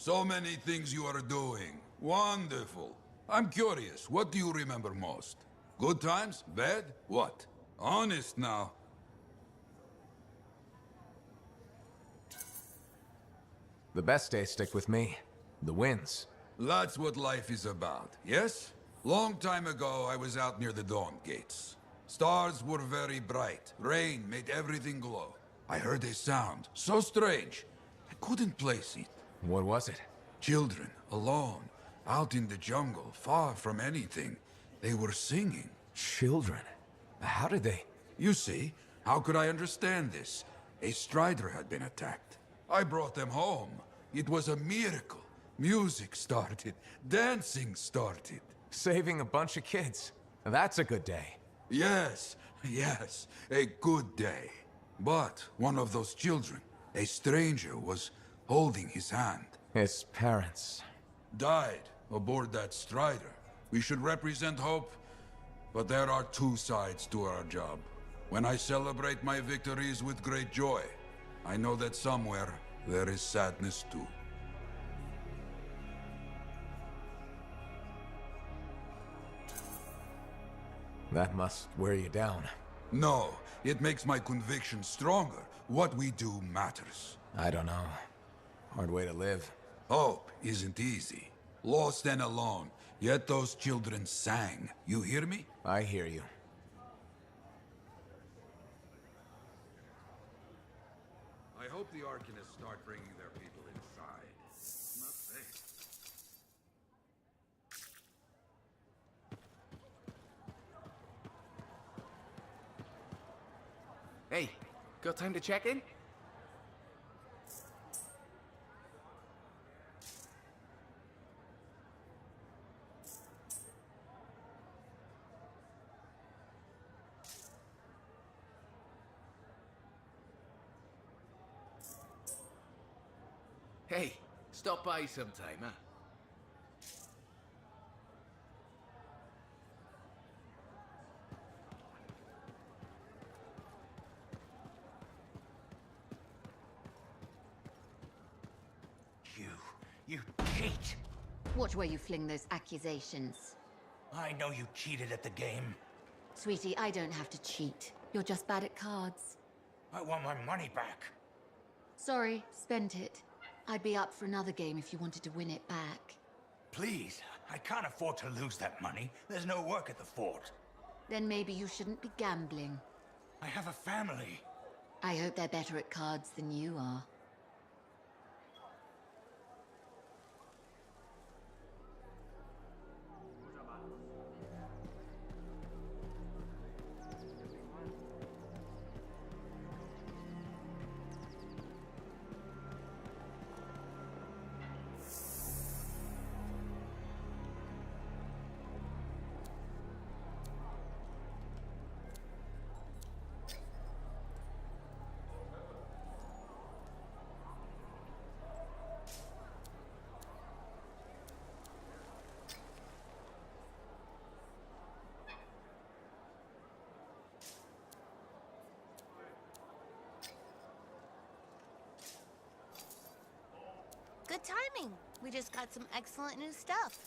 So many things you are doing. Wonderful. I'm curious, what do you remember most? Good times? Bad? What? Honest now. The best days stick with me. The wins. That's what life is about, yes? Long time ago, I was out near the Dawn Gates. Stars were very bright. Rain made everything glow. I heard a sound, so strange. I couldn't place it. What was it? Children, alone, out in the jungle, far from anything. They were singing. Children? How did they? You see, how could I understand this? A strider had been attacked. I brought them home. It was a miracle. Music started. Dancing started. Saving a bunch of kids. That's a good day. Yes, yes, a good day. But one of those children, a stranger, was holding his hand. His parents. Died aboard that strider. We should represent hope, but there are two sides to our job. When I celebrate my victories with great joy, I know that somewhere there is sadness too. That must wear you down. No, it makes my conviction stronger. What we do matters. I don't know. Hard way to live. Hope isn't easy. Lost and alone. Yet those children sang. You hear me? I hear you. I hope the Arcanists start bringing their people inside. Not safe. Hey, got time to check in? Hey, stop by sometime, huh? You cheat! Watch where you fling those accusations. I know you cheated at the game. Sweetie, I don't have to cheat. You're just bad at cards. I want my money back. Sorry, spent it. I'd be up for another game if you wanted to win it back. Please, I can't afford to lose that money. There's no work at the fort. Then maybe you shouldn't be gambling. I have a family. I hope they're better at cards than you are. Good timing. We just got some excellent new stuff.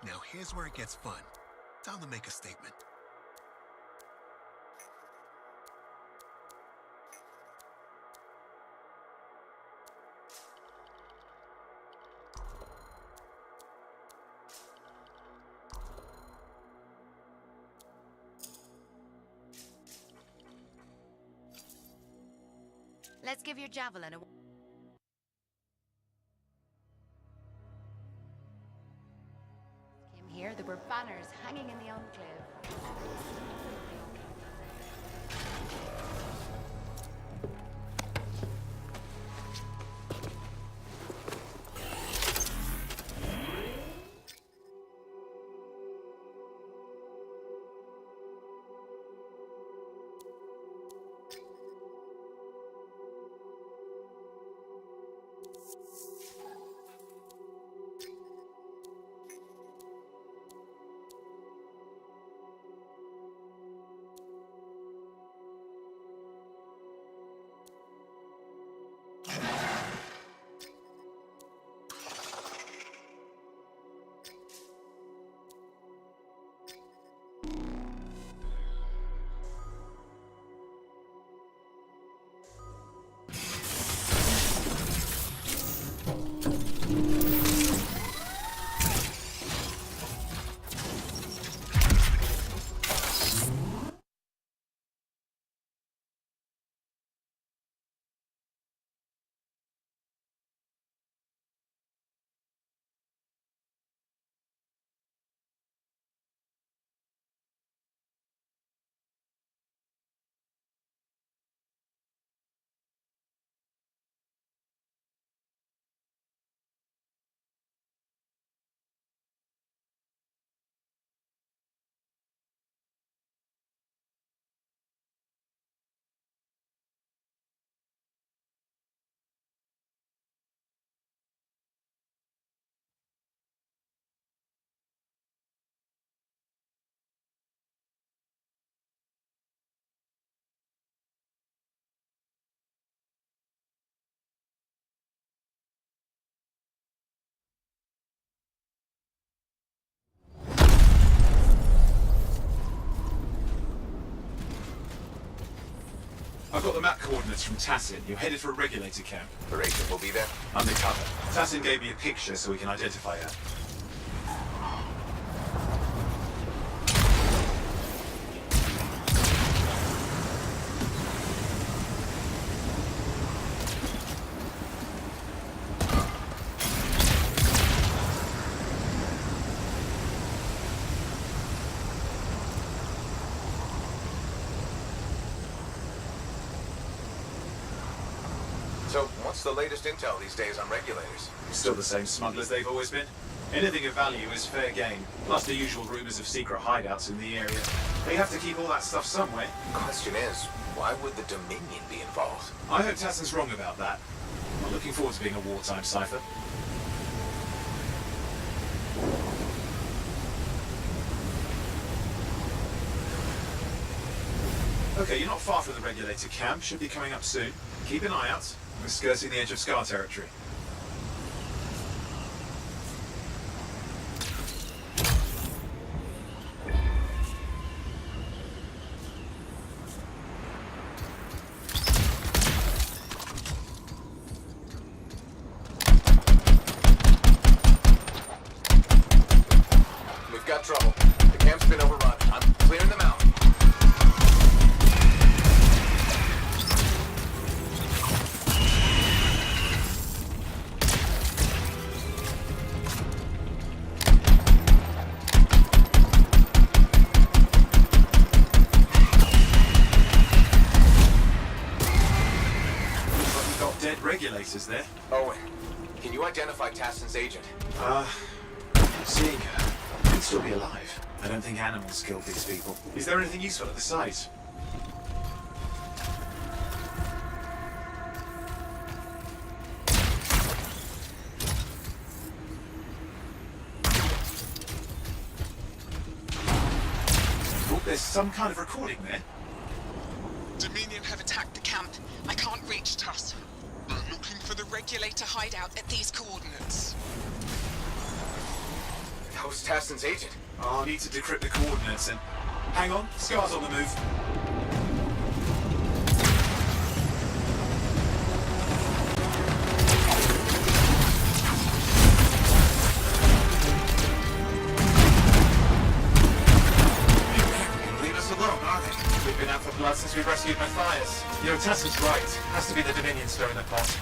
Now here's where it gets fun. Time to make a statement. Let's give your javelin a... Came here, there were banners hanging in the enclave. I've got the map coordinates from Tassin. You're headed for a regulator camp. The agent will be there? Undercover. Tassin gave me a picture so we can identify her. So, what's the latest intel these days on regulators? Still the same smugglers they've always been. Anything of value is fair game, plus the usual rumors of secret hideouts in the area. They have to keep all that stuff somewhere. Question is, why would the Dominion be involved? I hope Tassin's wrong about that. I'm looking forward to being a wartime cipher. Okay, you're not far from the regulator camp. Should be coming up soon. Keep an eye out. We're skirting the edge of Scar territory. We've got trouble. The camp's been overrun. I'm clearing them out. Dead regulators there. Owen, can you identify Tassin's agent? Seeing her could still be alive. I don't think animals killed these people. Is there anything useful at the site? Oh, there's some kind of recording there. Dominion have attacked the camp. I can't reach Tuss. I'm looking for the regulator hideout at these coordinates. I was Tassin's agent. I'll need to decrypt the coordinates and... Hang on, Scar's on the move. Leave us alone, are they? We've been out for blood since we rescued Matthias. You know, Tassin's right. Has to be the Dominion stirring the pot.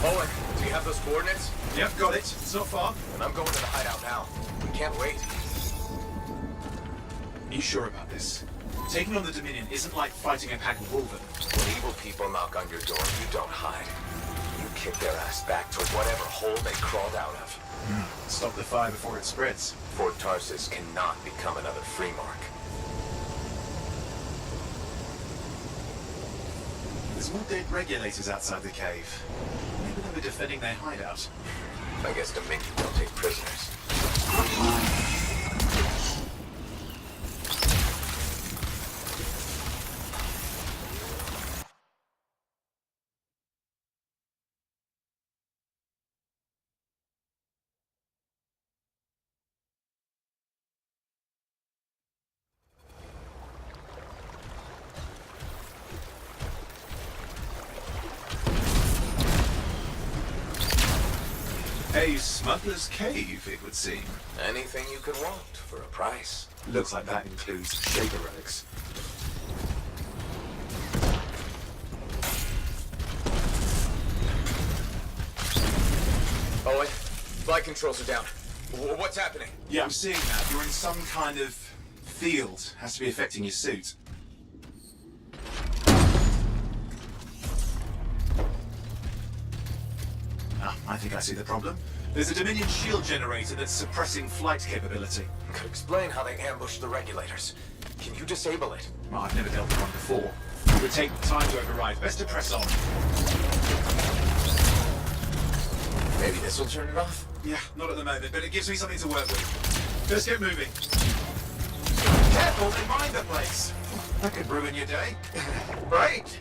Owen, do you have those coordinates? Yep, got it. It's not far. And I'm going to the hideout now. We can't wait. Are you sure about this? Taking on the Dominion isn't like fighting a pack of wolven. When evil people knock on your door, you don't hide. You kick their ass back to whatever hole they crawled out of. Stop the fire before it spreads. Fort Tarsus cannot become another free mark. There's more dead regulators outside the cave. Maybe they were defending their hideout. I guess Dominion don't take prisoners. A smuggler's cave, it would seem. Anything you could want for a price. Looks like that includes Shaper relics. Owen, flight controls are down. What's happening? Yeah, I'm seeing that. You're in some kind of field. Has to be affecting your suit. I think I see the problem. There's a Dominion shield generator that's suppressing flight capability. Could explain how they ambushed the regulators. Can you disable it? Well, I've never dealt with one before. It would take time to override. Best to press on. Maybe this will turn it off? Yeah, not at the moment, but it gives me something to work with. Let's get moving. Careful, they mine the place. That could ruin your day. Right!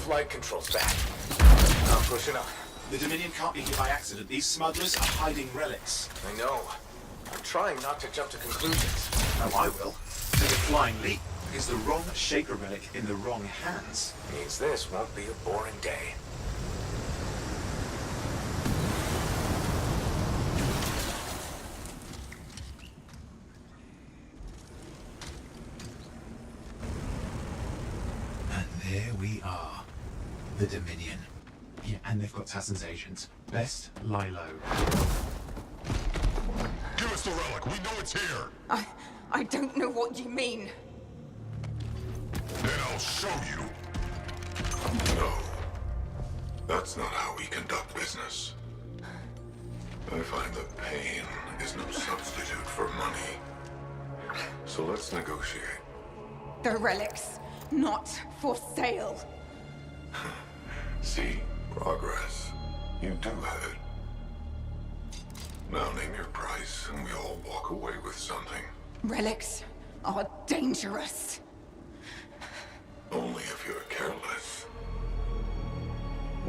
Flight controls back. I'm pushing on. The Dominion can't be here by accident. These smugglers are hiding relics. I know. I'm trying not to jump to conclusions. Oh, I will. There's a flying leap. Is the wrong Shaper relic in the wrong hands? Means this won't be a boring day. And there we are. The Dominion. Yeah, and they've got Tassin's agents. Best lie low. Give us the relic. We know it's here. I don't know what you mean. Then I'll show you. No. That's not how we conduct business. I find that pain is no substitute for money. So let's negotiate. The relics, not for sale. See? Progress. You do have it. Now name your price, and we all walk away with something. Relics are dangerous. Only if you're careless.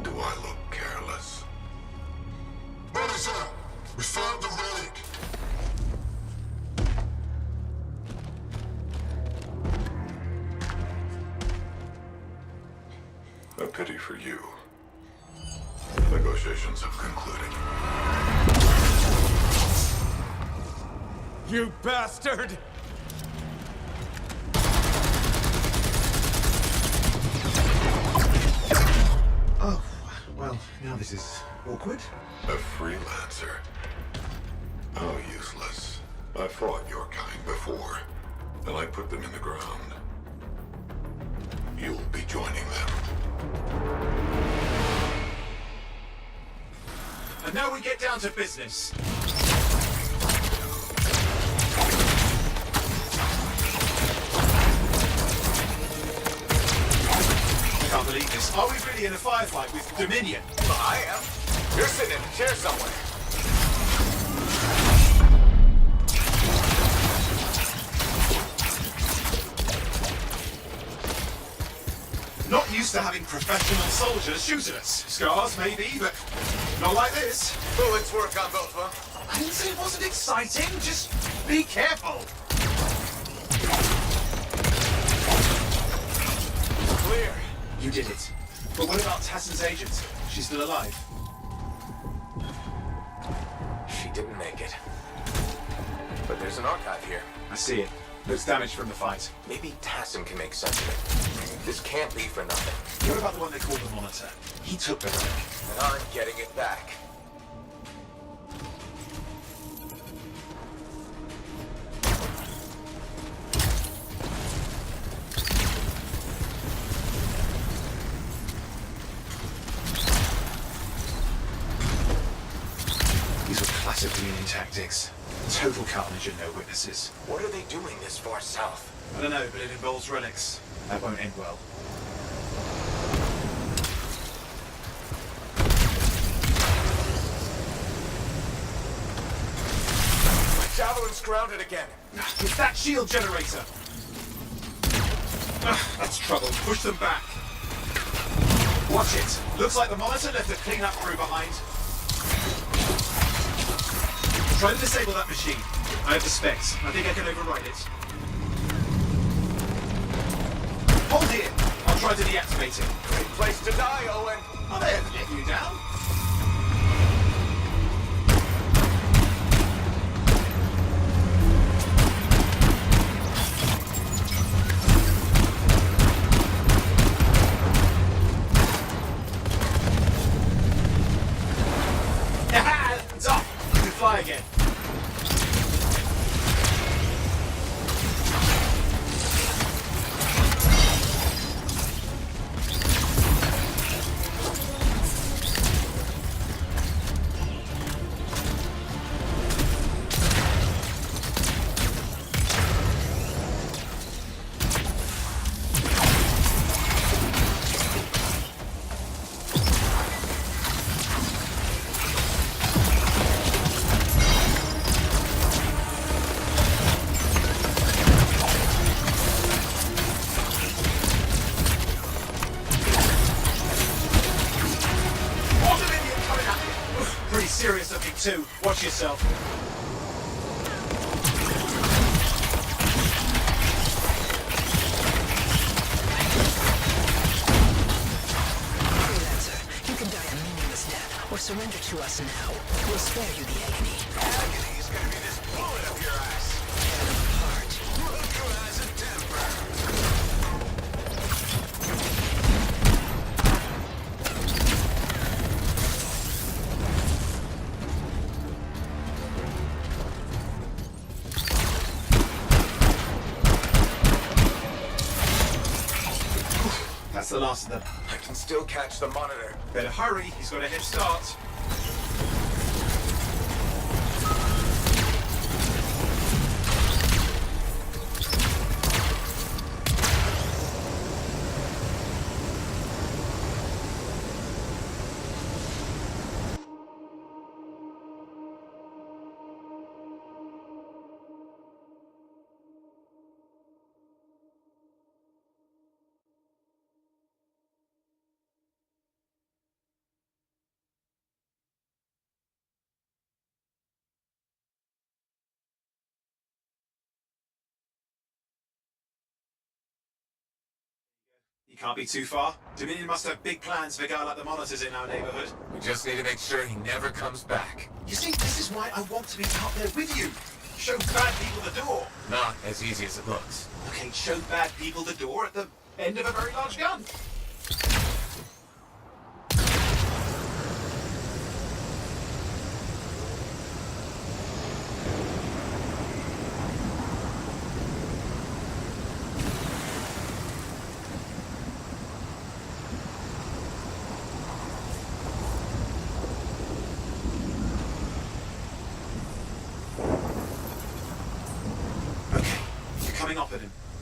Do I look careless? Officer, we found the relic. A pity for you. Negotiations have concluded. You bastard! Oh, well, now this is awkward. A freelancer. How useless. I fought your kind before, and I put them in the ground. You'll be joining them. And now we get down to business. I can't believe this. Are we really in a firefight with Dominion? Well, I am. You're sitting in a chair somewhere. Not used to having professional soldiers shoot at us. Scars, maybe, but not like this. Bullets work on both of them. I didn't say it wasn't exciting. Just be careful. Clear. You did it. But what about Tassin's agent? She's still alive. She didn't make it. But there's an archive here. I see it. Looks damaged from the fight. Maybe Tassin can make sense of it. This can't be for nothing. What about the one they call the Monitor? He took the relic. And I'm getting it back. These were classic Union tactics. Total carnage and no witnesses. What are they doing this far south? I don't know, but it involves relics. That won't end well. My javelin's grounded again. It's that shield generator. That's trouble. Push them back. Watch it. Looks like the Monitor left a cleanup crew behind. Try to disable that machine. I have the specs. I think I can override it. Hold here. I'll try to deactivate it. Great place to die, Owen. Are they ever letting you down? It's off. You can fly again. Serious of you too. Watch yourself. Freelancer, you can die a meaningless death, or surrender to us now. We'll spare you the agony. Agony is gonna be this bullet up your ass. Tear them apart. Look who has a temper. That's the last of them. I can still catch the Monitor. Better hurry. He's got a head start. You can't be too far. Dominion must have big plans for a guy like the Monitors in our neighborhood. We just need to make sure he never comes back. You see, this is why I want to be out there with you. Show bad people the door. Not as easy as it looks. Okay, show bad people the door at the end of a very large gun.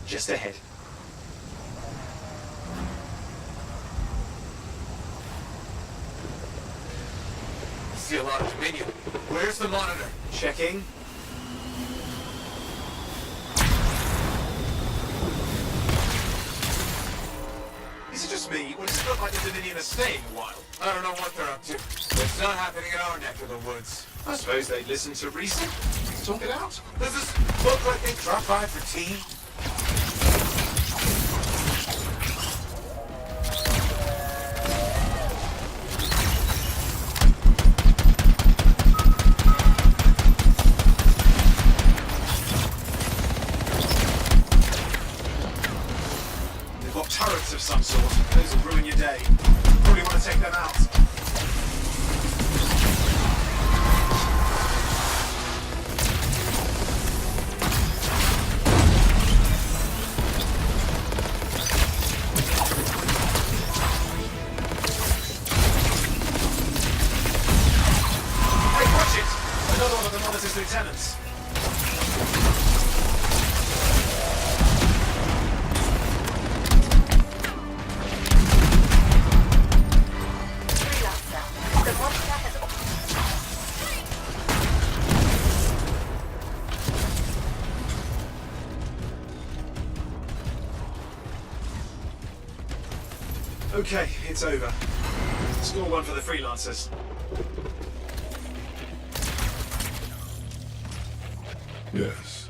Just ahead. See a lot of Dominion. Where's the monitor? Checking. Is it just me, or does it look like the Dominion are staying a while? I don't know what they're up to. It's not happening in our neck of the woods. I suppose they'd listen to reason. Talk it out. Does this look like they dropped by for tea? They've got turrets of some sort. Those will ruin your day. Probably want to take them out. Hey, watch it! Another one of the monitor's lieutenants. Okay, it's over. Score one for the freelancers. Yes.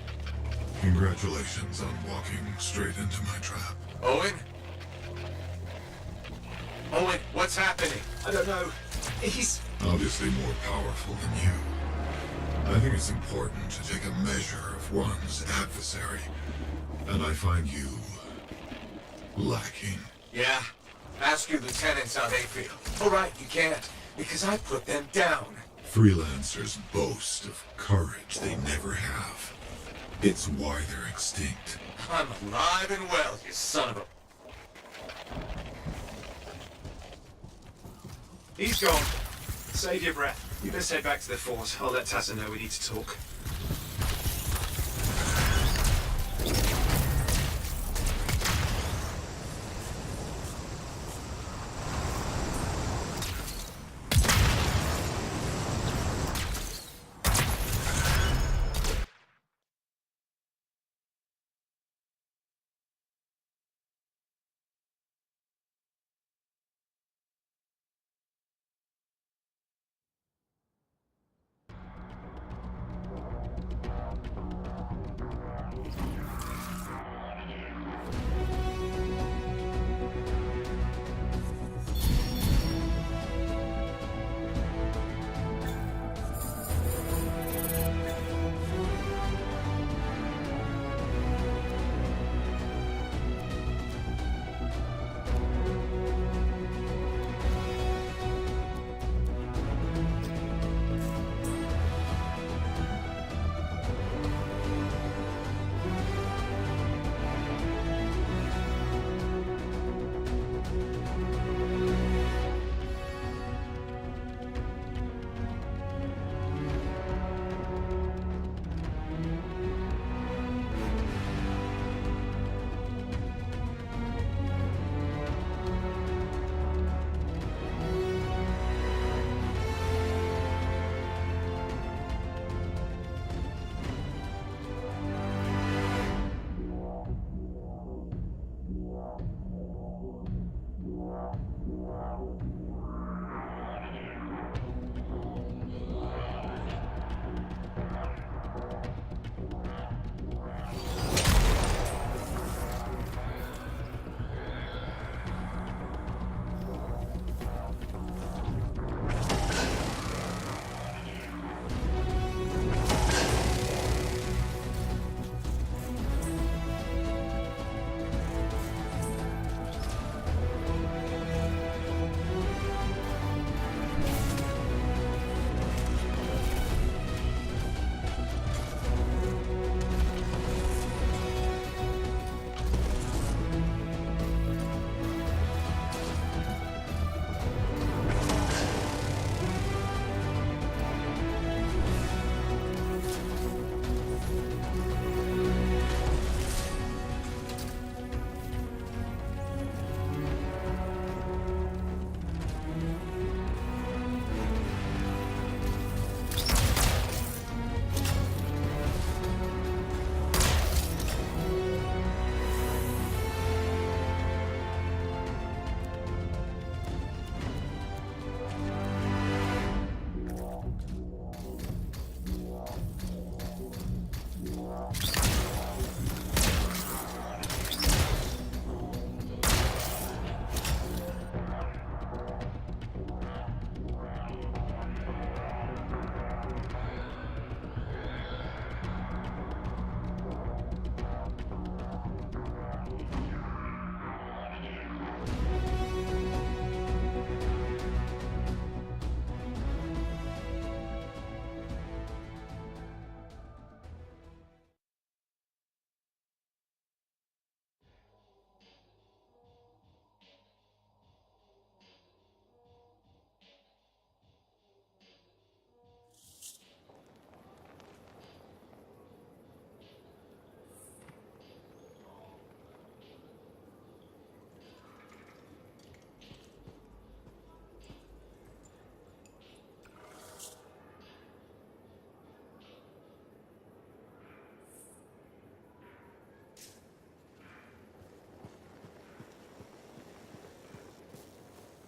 Congratulations on walking straight into my trap. Owen? Owen, what's happening? I don't know. He's... Obviously more powerful than you. I think it's important to take a measure of one's adversary. And I find you... lacking. Yeah? Ask your lieutenants how they feel. All right, you can't, because I put them down. Freelancers boast of courage they never have. It's why they're extinct. I'm alive and well, you son of a... He's gone. Save your breath. You best head back to the fort. I'll let Tassa know we need to talk.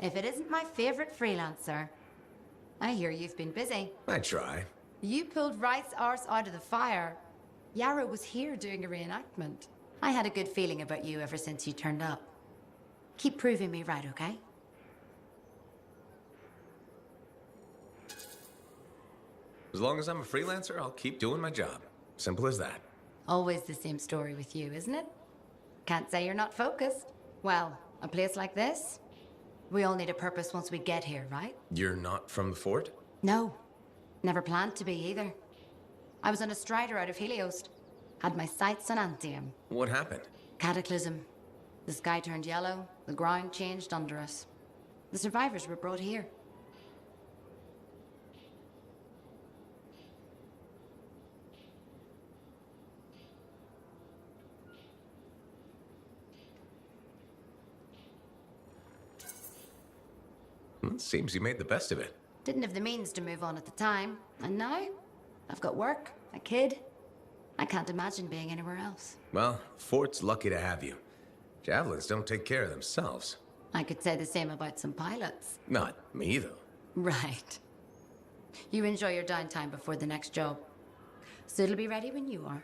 If it isn't my favorite freelancer. I hear you've been busy. I try. You pulled Wright's arse out of the fire. Yarrow was here doing a reenactment. I had a good feeling about you ever since you turned up. Keep proving me right, okay? As long as I'm a freelancer, I'll keep doing my job. Simple as that. Always the same story with you, isn't it? Can't say you're not focused. Well, a place like this, we all need a purpose once we get here, right? You're not from the fort? No. Never planned to be either. I was on a strider out of Helios. Had my sights on Anthem. What happened? Cataclysm. The sky turned yellow, the ground changed under us. The survivors were brought here. It seems you made the best of it. Didn't have the means to move on at the time, and now I've got work, a kid. I can't imagine being anywhere else. Well, Fort's lucky to have you. Javelins don't take care of themselves. I could say the same about some pilots. Not me, though. Right. You enjoy your downtime before the next job. So it'll be ready when you are.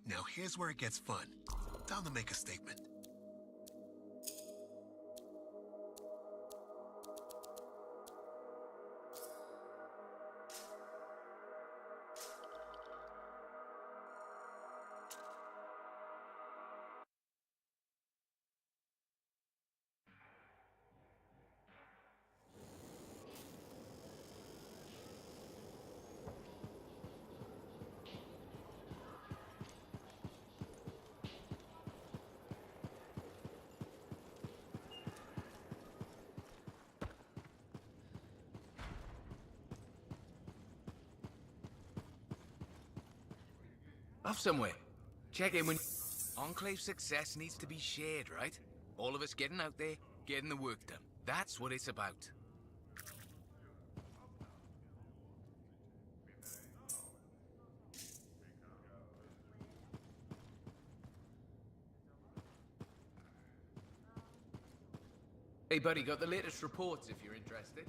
Now here's where it gets fun. Time to make a statement. Off somewhere. Check in when... Enclave success needs to be shared, right? All of us getting out there, getting the work done. That's what it's about. Hey buddy, got the latest reports if you're interested.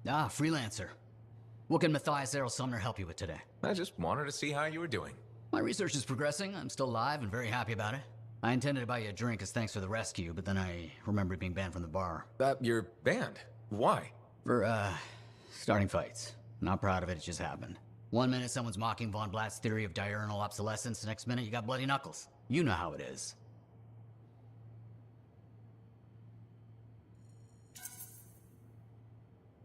Ah, freelancer. What can Matthias Errol Sumner help you with today? I just wanted to see how you were doing. My research is progressing. I'm still alive and very happy about it. I intended to buy you a drink as thanks for the rescue, but then I remembered being banned from the bar. You're banned? Why? For, starting fights. Not proud of it, it just happened. One minute someone's mocking Von Blatt's theory of diurnal obsolescence, the next minute you got bloody knuckles. You know how it is.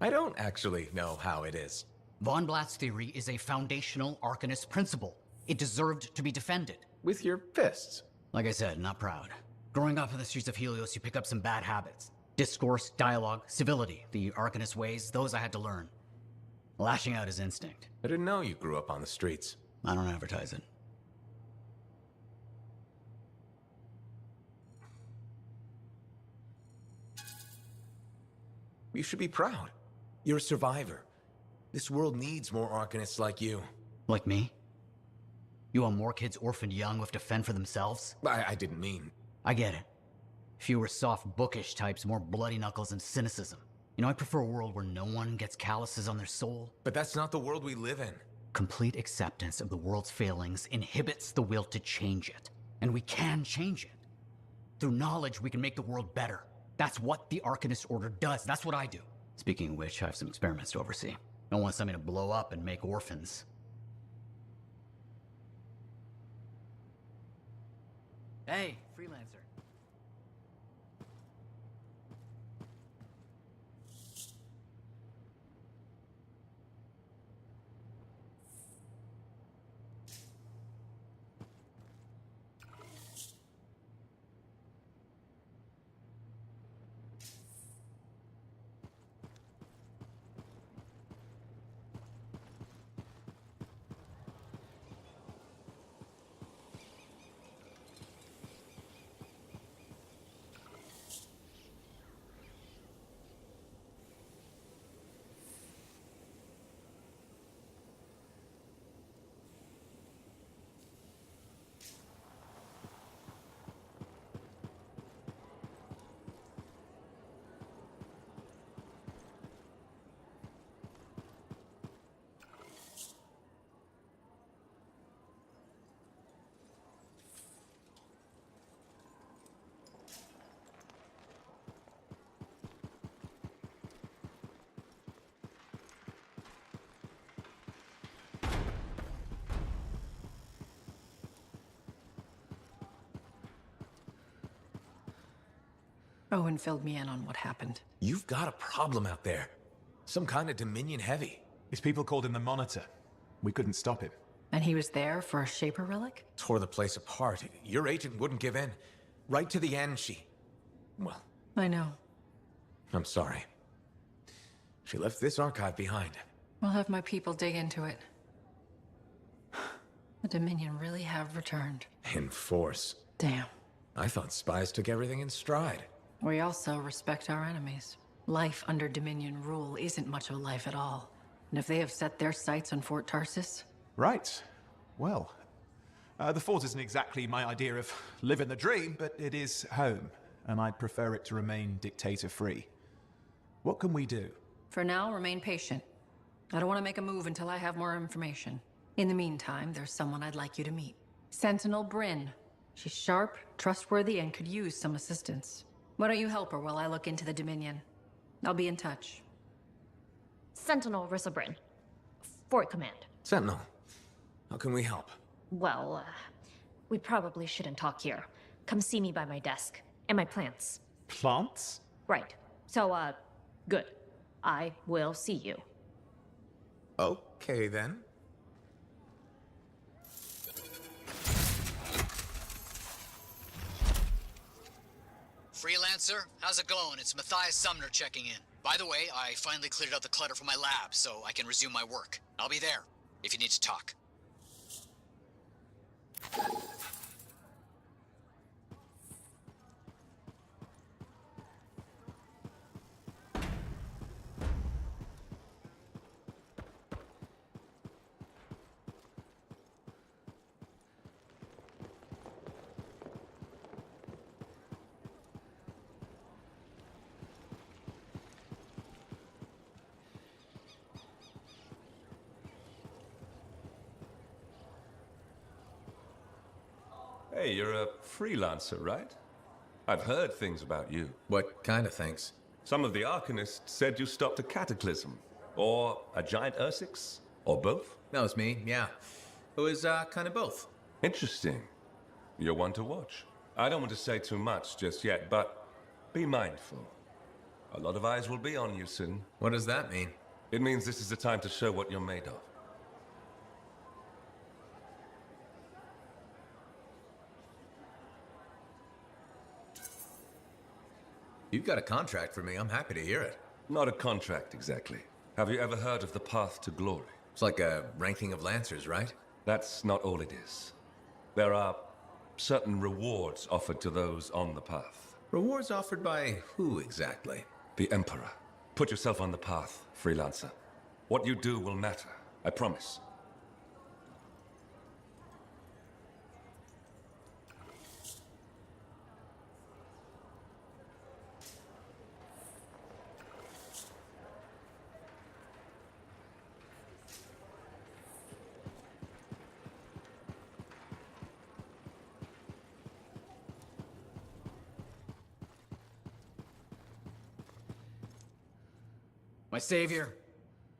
I don't actually know how it is. Von Blatt's theory is a foundational Arcanist principle. It deserved to be defended. With your fists? Like I said, not proud. Growing up in the streets of Helios, you pick up some bad habits. Discourse, dialogue, civility. The Arcanist ways, those I had to learn. Lashing out is instinct. I didn't know you grew up on the streets. I don't advertise it. You should be proud. You're a survivor. This world needs more Arcanists like you. Like me? You want more kids orphaned young who have to fend for themselves? I didn't mean... I get it. Fewer soft, bookish types, more bloody knuckles and cynicism. You know, I prefer a world where no one gets calluses on their soul. But that's not the world we live in. Complete acceptance of the world's failings inhibits the will to change it. And we can change it. Through knowledge, we can make the world better. That's what the Arcanist Order does. That's what I do. Speaking of which, I have some experiments to oversee. I want something to blow up and make orphans. Hey, freelancer. Owen filled me in on what happened. You've got a problem out there. Some kind of Dominion heavy. His people called him the Monitor. We couldn't stop him. And he was there for a Shaper relic? Tore the place apart. Your agent wouldn't give in. Right to the end, well... I know. I'm sorry. She left this archive behind. We'll have my people dig into it. The Dominion really have returned. In force. Damn. I thought spies took everything in stride. We also respect our enemies. Life under Dominion rule isn't much of a life at all. And if they have set their sights on Fort Tarsus... Right. Well, the fort isn't exactly my idea of living the dream, but it is home, and I'd prefer it to remain dictator-free. What can we do? For now, remain patient. I don't want to make a move until I have more information. In the meantime, there's someone I'd like you to meet. Sentinel Bryn. She's sharp, trustworthy, and could use some assistance. Why don't you help her while I look into the Dominion? I'll be in touch. Sentinel Rissa Bryn. Fort Command. Sentinel, how can we help? Well, we probably shouldn't talk here. Come see me by my desk. And my plants. Plants? Right. So, good. I will see you. Okay, then. Freelancer, how's it going? It's Matthias Sumner checking in. By the way, I finally cleared out the clutter from my lab, so I can resume my work. I'll be there, if you need to talk. Hey, you're a freelancer, right? I've heard things about you. What kind of things? Some of the Arcanists said you stopped a cataclysm. Or a giant Ursix. Or both. That was me, yeah. It was, kind of both. Interesting. You're one to watch. I don't want to say too much just yet, but be mindful. A lot of eyes will be on you soon. What does that mean? It means this is the time to show what you're made of. You've got a contract for me. I'm happy to hear it. Not a contract, exactly. Have you ever heard of the path to glory? It's like a ranking of lancers, right? That's not all it is. There are certain rewards offered to those on the path. Rewards offered by who exactly? The Emperor. Put yourself on the path, freelancer. What you do will matter, I promise. My savior,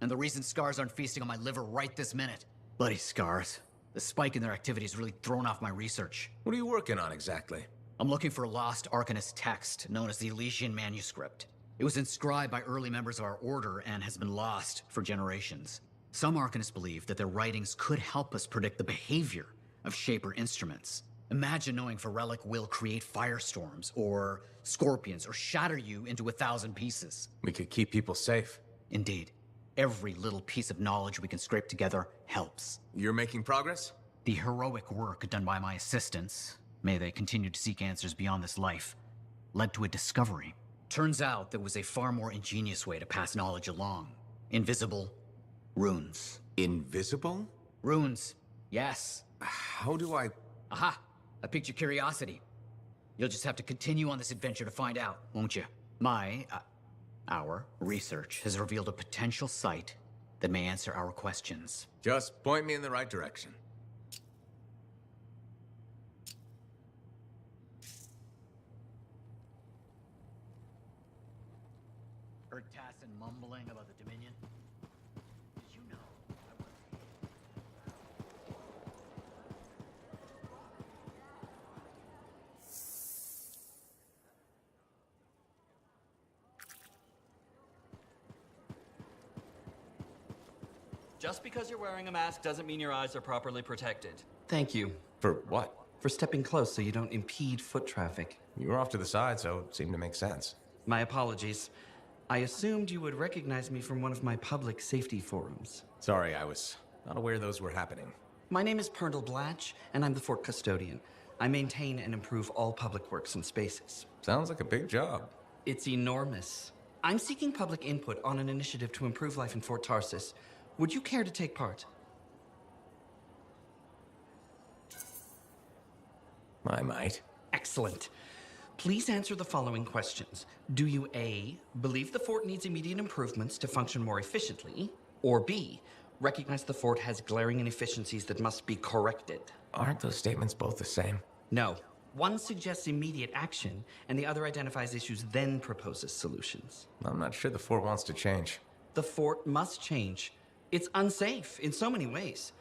and the reason scars aren't feasting on my liver right this minute. Bloody scars. The spike in their activity has really thrown off my research. What are you working on exactly? I'm looking for a lost Arcanist text known as the Elysian Manuscript. It was inscribed by early members of our order and has been lost for generations. Some Arcanists believe that their writings could help us predict the behavior of Shaper instruments. Imagine knowing if a relic will create firestorms, or scorpions, or shatter you into 1,000 pieces. We could keep people safe. Indeed. Every little piece of knowledge we can scrape together helps. You're making progress? The heroic work done by my assistants, may they continue to seek answers beyond this life, led to a discovery. Turns out there was a far more ingenious way to pass knowledge along. Invisible runes. Invisible? Runes, yes. How do I... Aha! I piqued your curiosity. You'll just have to continue on this adventure to find out, won't you? Our research has revealed a potential site that may answer our questions. Just point me in the right direction. Heard Tassin mumbling about the Dominion? Did you know I was... Just because you're wearing a mask doesn't mean your eyes are properly protected. Thank you. For what? For stepping close so you don't impede foot traffic. You were off to the side, so it seemed to make sense. My apologies. I assumed you would recognize me from one of my public safety forums. Sorry, I was not aware those were happening. My name is Pernal Blatch, and I'm the fort custodian. I maintain and improve all public works and spaces. Sounds like a big job. It's enormous. I'm seeking public input on an initiative to improve life in Fort Tarsis. Would you care to take part? I might. Excellent. Please answer the following questions. Do you A, believe the fort needs immediate improvements to function more efficiently? Or B, recognize the fort has glaring inefficiencies that must be corrected? Aren't those statements both the same? No. One suggests immediate action, and the other identifies issues, then proposes solutions. I'm not sure the fort wants to change. The fort must change. It's unsafe in so many ways.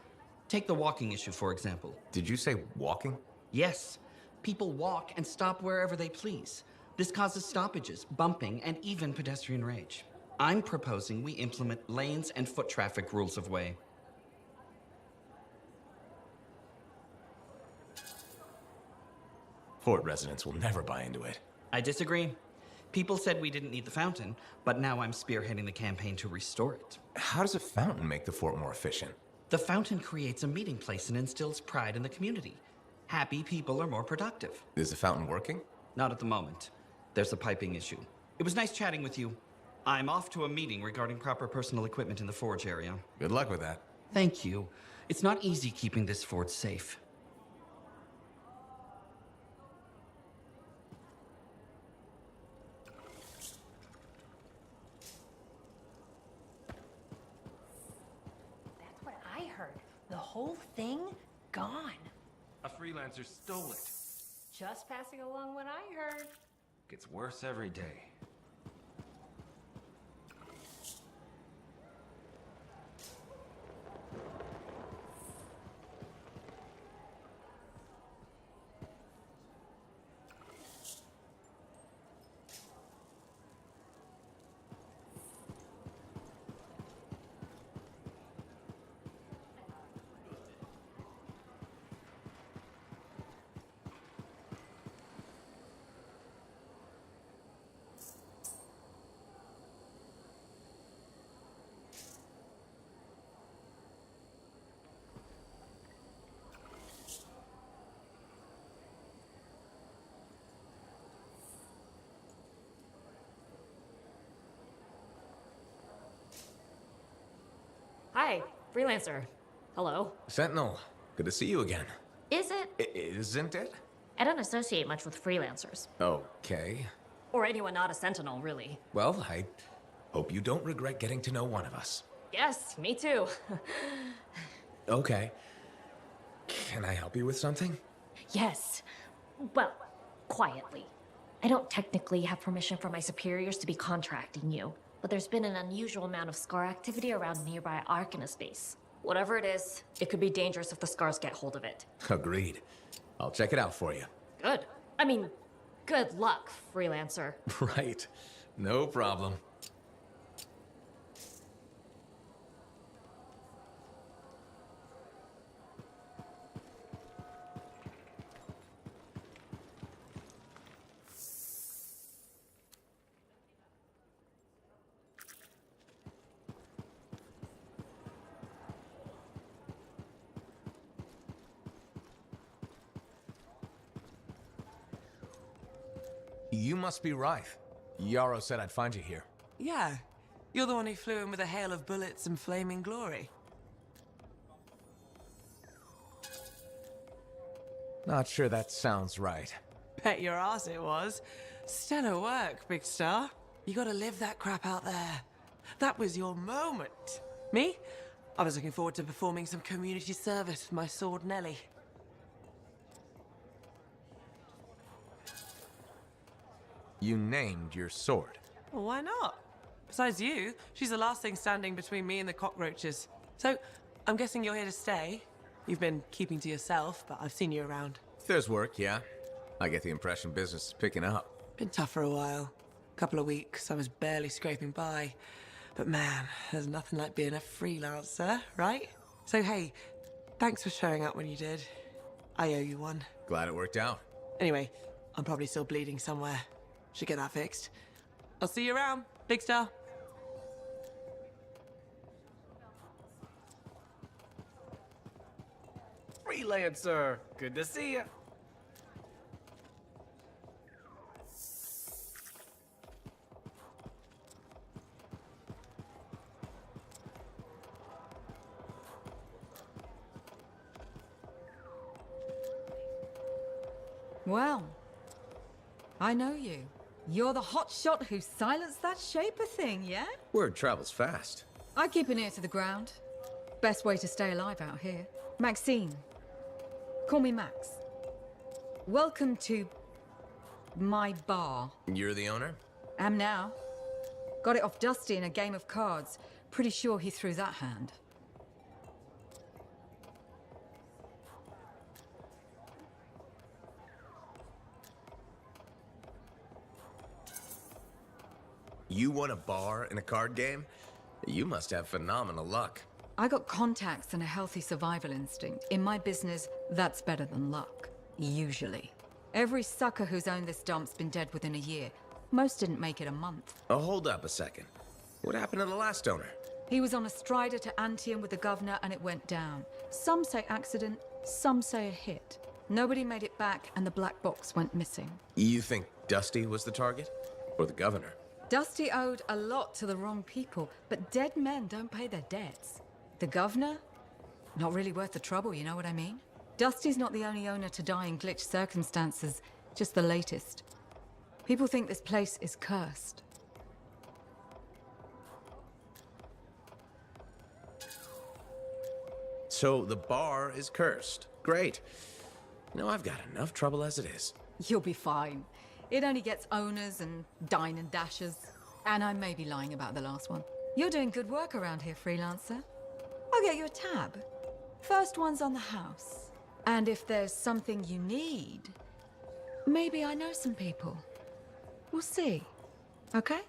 Take the walking issue, for example. Did you say walking? Yes. People walk and stop wherever they please. This causes stoppages, bumping, and even pedestrian rage. I'm proposing we implement lanes and foot traffic rules of way. Fort residents will never buy into it. I disagree. People said we didn't need the fountain, but now I'm spearheading the campaign to restore it. How does a fountain make the fort more efficient? The fountain creates a meeting place and instills pride in the community. Happy people are more productive. Is the fountain working? Not at the moment. There's a piping issue. It was nice chatting with you. I'm off to a meeting regarding proper personal equipment in the forge area. Good luck with that. Thank you. It's not easy keeping this fort safe. That's what I heard. The whole thing gone. A freelancers stole it. Just passing along what I heard. Gets worse every day. Hi, freelancer. Hello. Sentinel, good to see you again. Is it? Isn't it? I don't associate much with freelancers. Okay. Or anyone not a sentinel, really. Well, I hope you don't regret getting to know one of us. Yes, me too. Okay. Can I help you with something? Yes. Well, quietly. I don't technically have permission from my superiors to be contracting you, but there's been an unusual amount of Scar activity around nearby Arcanist base. Whatever it is, it could be dangerous if the Scars get hold of it. Agreed. I'll check it out for you. Good. I mean, good luck, freelancer. Right. No problem. You must be Rife. Yarrow said I'd find you here. Yeah. You're the one who flew in with a hail of bullets and flaming glory. Not sure that sounds right. Bet your ass it was. Stellar work, Big Star. You gotta live that crap out there. That was your moment. Me? I was looking forward to performing some community service with my sword Nellie. You named your sword. Well, why not? Besides you, she's the last thing standing between me and the cockroaches. So, I'm guessing you're here to stay. You've been keeping to yourself, but I've seen you around. There's work, yeah. I get the impression business is picking up. Been tough for a while. Couple of weeks, I was barely scraping by. But man, there's nothing like being a freelancer, right? So hey, thanks for showing up when you did. I owe you one. Glad it worked out. Anyway, I'm probably still bleeding somewhere. Should get that fixed. I'll see you around, Big Star. Freelancer, good to see you. Well, I know you. You're the hotshot who silenced that Shaper thing, yeah? Word travels fast. I keep an ear to the ground. Best way to stay alive out here. Maxine. Call me Max. Welcome to my bar. You're the owner? Am now. Got it off Dusty in a game of cards. Pretty sure he threw that hand. You won a bar in a card game? You must have phenomenal luck. I got contacts and a healthy survival instinct. In my business, that's better than luck. Usually. Every sucker who's owned this dump's been dead within a year. Most didn't make it a month. Oh, hold up a second. What happened to the last owner? He was on a strider to Anthem with the governor and it went down. Some say accident, some say a hit. Nobody made it back and the black box went missing. You think Dusty was the target? Or the governor? Dusty owed a lot to the wrong people, but dead men don't pay their debts. The governor? Not really worth the trouble, you know what I mean? Dusty's not the only owner to die in glitched circumstances, just the latest. People think this place is cursed. So the bar is cursed. Great. You know, I've got enough trouble as it is. You'll be fine. It only gets owners and dine and dashers. And I may be lying about the last one. You're doing good work around here, freelancer. I'll get you a tab. First one's on the house. And if there's something you need, maybe I know some people. We'll see. Okay?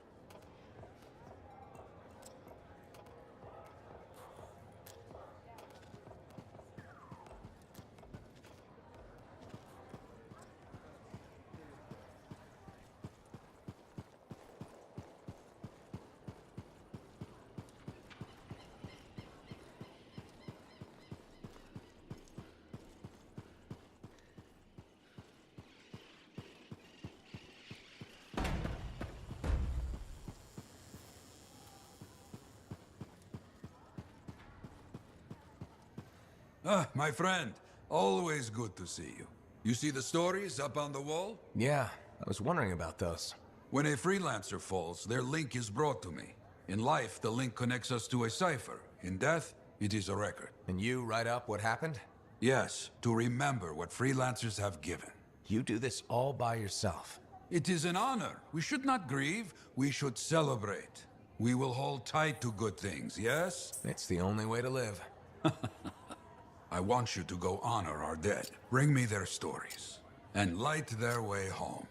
Ah, my friend. Always good to see you. You see the stories up on the wall? Yeah, I was wondering about those. When a freelancer falls, their link is brought to me. In life, the link connects us to a cipher. In death, it is a record. And you write up what happened? Yes, to remember what freelancers have given. You do this all by yourself. It is an honor. We should not grieve, we should celebrate. We will hold tight to good things, yes? It's the only way to live. I want you to go honor our dead. Bring me their stories, and light their way home.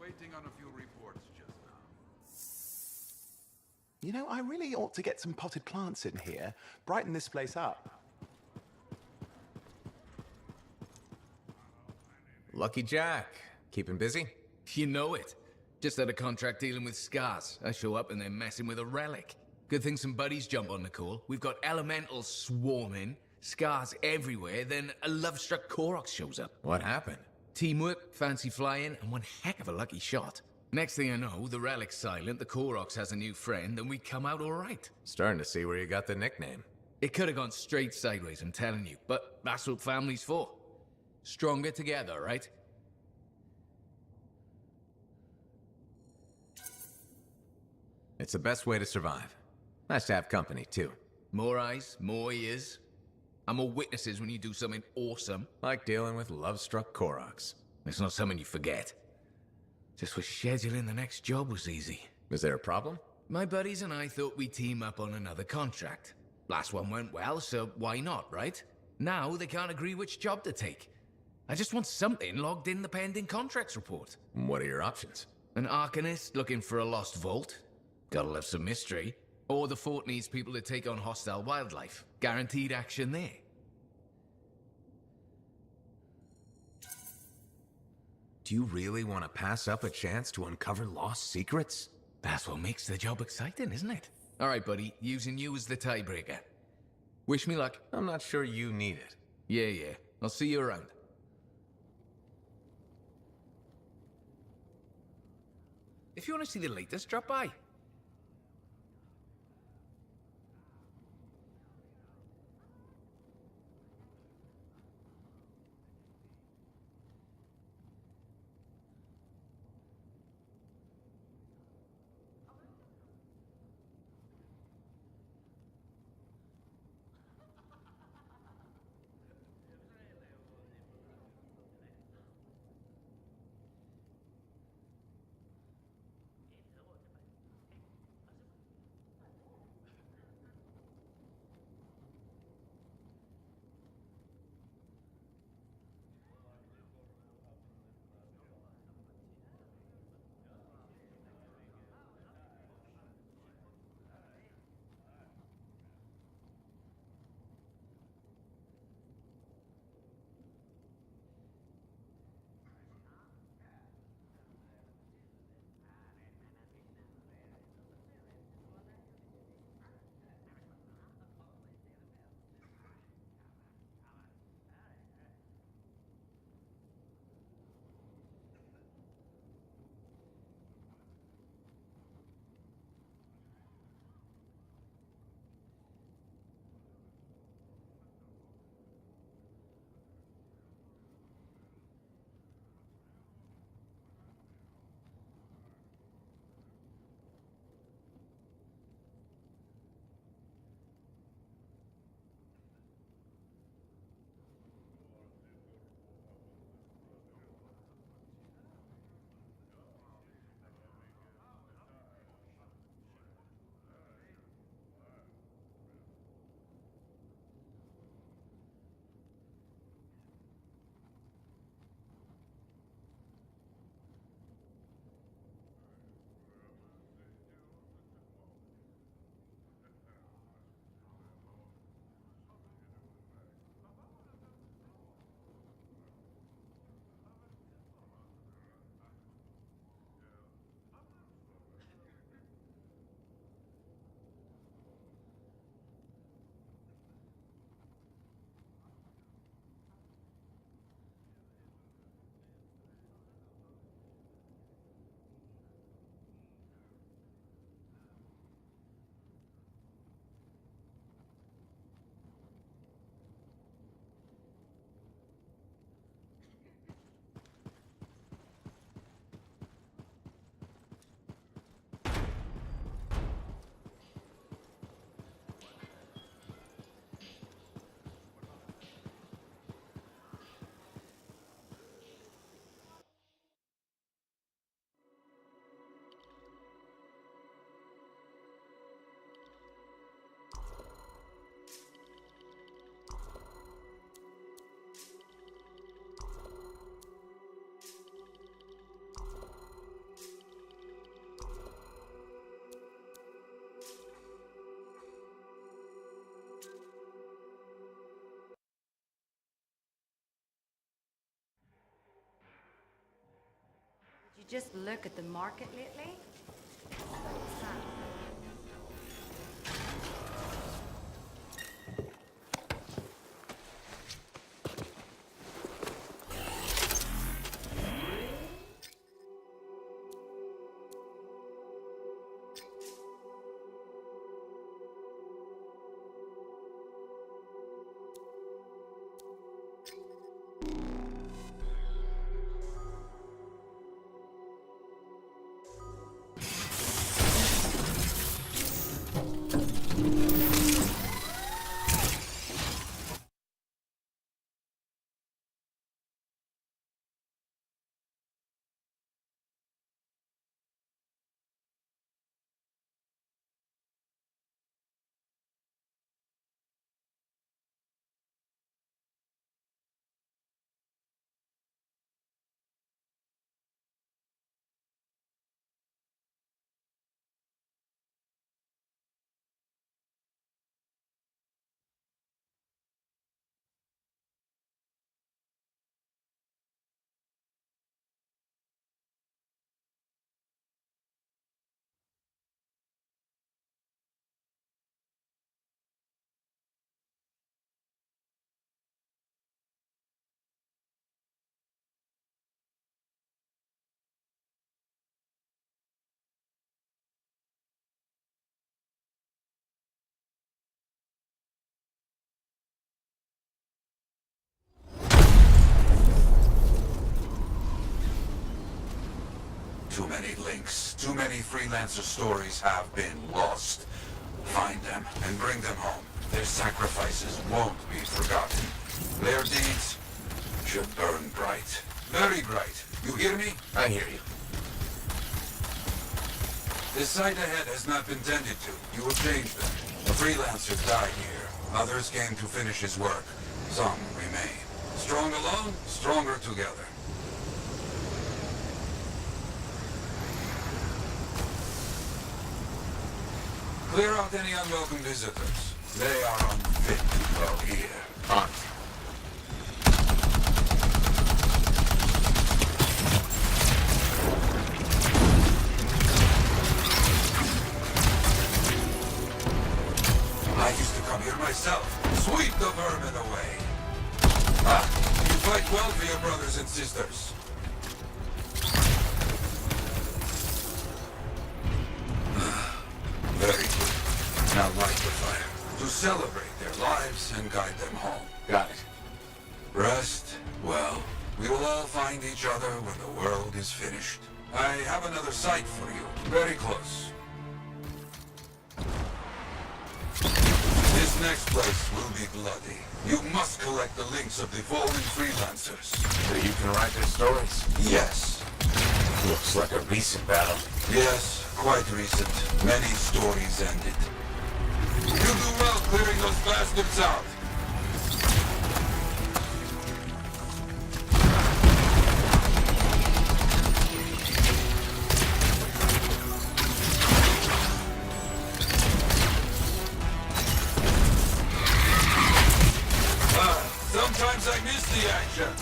Waiting on a few reports just now. You know, I really ought to get some potted plants in here. Brighten this place up. Lucky Jack. Keeping busy? You know it. Just had a contract dealing with scars. I show up and they're messing with a relic. Good thing some buddies jump on the call. We've got elementals swarming, scars everywhere, then a love-struck Koroks shows up. What happened? Teamwork, fancy flying, and one heck of a lucky shot. Next thing I know, the relic's silent, the Koroks has a new friend, and we come out all right. Starting to see where you got the nickname. It could have gone straight sideways, I'm telling you, but that's what family's for. Stronger together, right? It's the best way to survive. Nice to have company, too. More eyes, more ears. And more witnesses when you do something awesome. Like dealing with love-struck Koroks. It's not something you forget. Just wish scheduling the next job was easy. Is there a problem? My buddies and I thought we'd team up on another contract. Last one went well, so why not, right? Now they can't agree which job to take. I just want something logged in the pending contracts report. What are your options? An Arcanist looking for a lost vault. Gotta love some mystery. Or the fort needs people to take on hostile wildlife. Guaranteed action there. Do you really want to pass up a chance to uncover lost secrets? That's what makes the job exciting, isn't it? All right, buddy. Using you as the tiebreaker. Wish me luck. I'm not sure you need it. Yeah. I'll see you around. If you want to see the latest, drop by. just look at the market lately? Too many links, too many freelancer stories have been lost. Find them and bring them home. Their sacrifices won't be forgotten. Their deeds should burn bright. Very bright. You hear me? I hear you. This site ahead has not been tended to. You will change them. A freelancer died here. Others came to finish his work. Some remain. Strong alone, stronger together. Clear out any unwelcome visitors. They are unfit to dwell here. On. I used to come here myself. Sweep the vermin away. Ah, you fight well for your brothers and sisters. Very good. Now light the fire. To celebrate their lives and guide them home. Got it. Rest, well, we will all find each other when the world is finished. I have another site for you. Very close. This next place will be bloody. You must collect the links of the fallen freelancers. So you can write their stories? Yes. Looks like a recent battle. Yes, quite recent. Many stories ended. You do well clearing those bastards out. Sometimes I miss the action.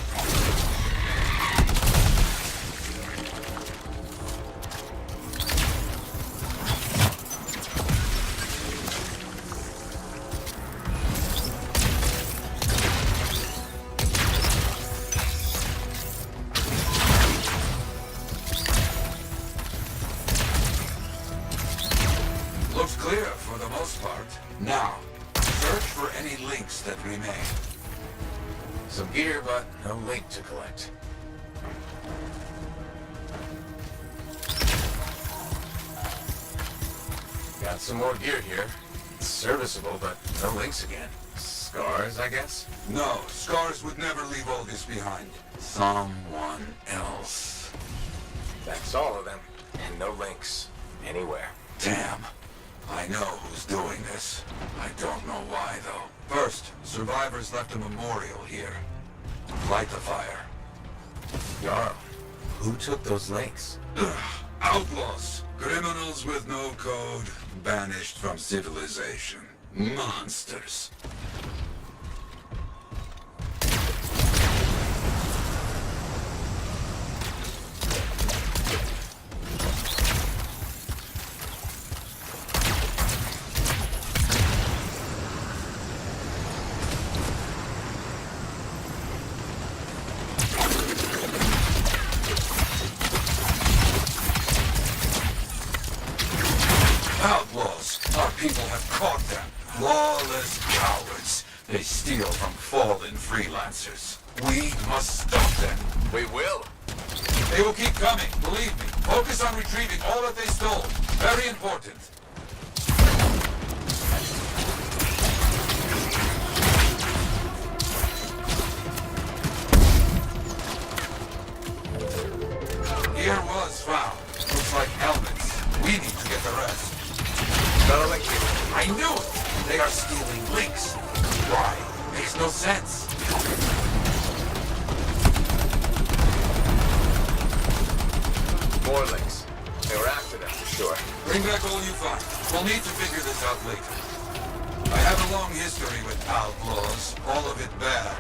Looks clear for the most part. Now, search for any links that remain. Some gear, but no link to collect. Got some more gear here. It's serviceable, but no links again. Scars, I guess? No, Scars would never leave all this behind. Someone else. That's all of them. And no links. Anywhere. Damn. I know who's doing this. I don't know why, though. First, survivors left a memorial here. Light the fire. Jarl, who took those links? Outlaws. Criminals with no code. Banished from civilization. Monsters. from fallen freelancers. We must stop them. We will. They will keep coming, believe me. Focus on retrieving all that they stole. Very important. Gear was found. Looks like helmets. We need to get the rest. Better like you. I knew it! They are stealing links. Why? Makes no sense. More links. They were after them, for sure. Bring back all you find. We'll need to figure this out later. I have a long history with outlaws. All of it bad.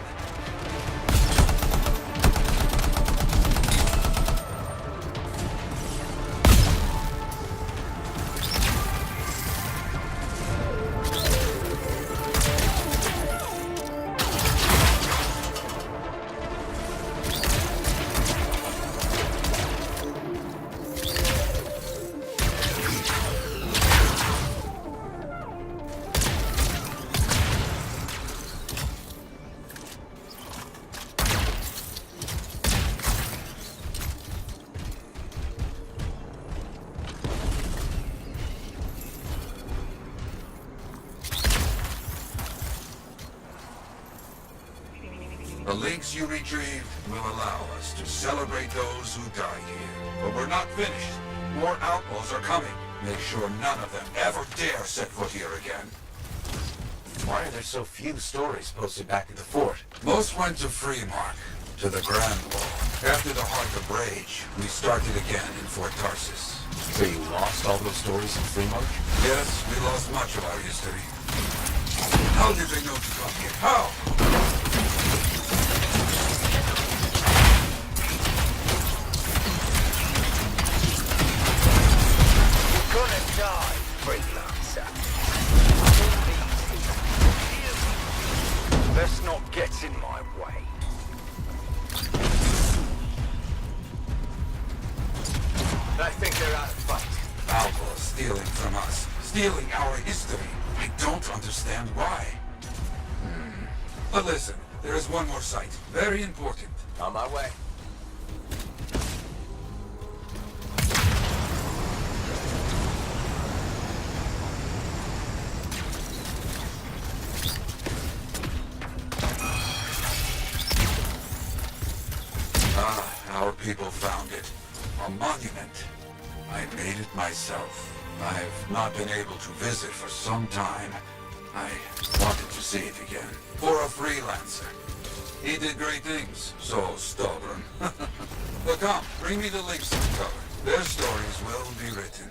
The links you retrieved will allow us to celebrate those who died here. But we're not finished. More outlaws are coming. Make sure none of them ever dare set foot here again. Why are there so few stories posted back at the fort? Most went to Freemark, to the Grand Wall. After the Heart of Rage, we started again in Fort Tarsus. So you lost all those stories in Freemark? Yes, we lost much of our history. How did they know to come here? How? Gonna die, freelancer. Let's not get in my way. I think they're out of fight. Outlaws stealing from us. Stealing our history. I don't understand why. But listen, there is one more site. Very important. On my way. Our people found it. A monument. I made it myself. I've not been able to visit for some time. I wanted to see it again. For a freelancer. He did great things. So stubborn. But come, bring me the links to the cover. Their stories will be written.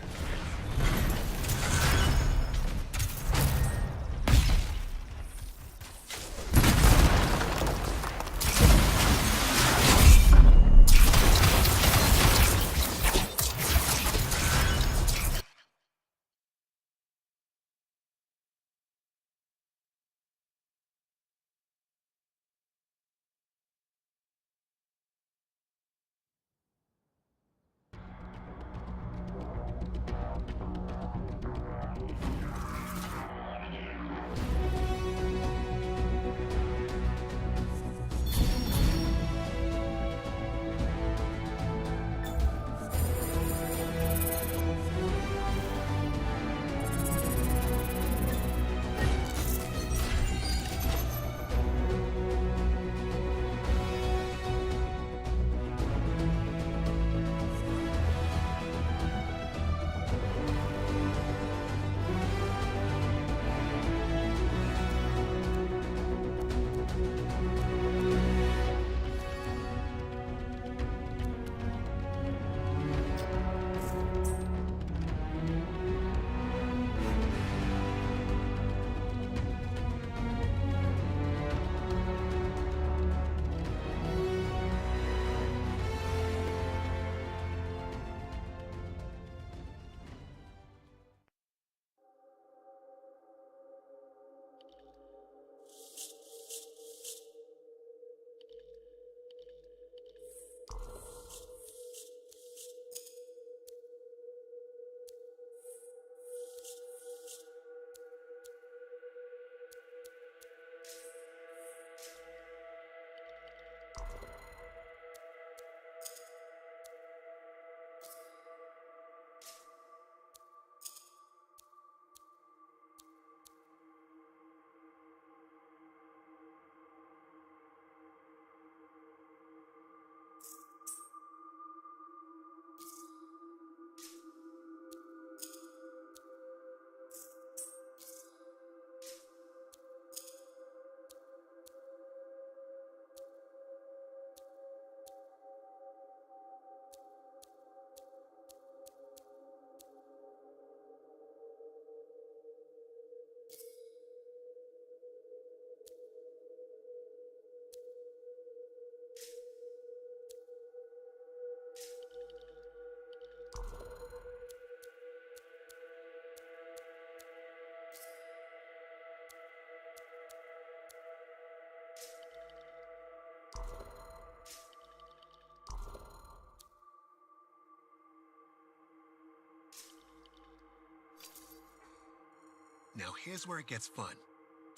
Now here's where it gets fun.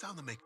Time to make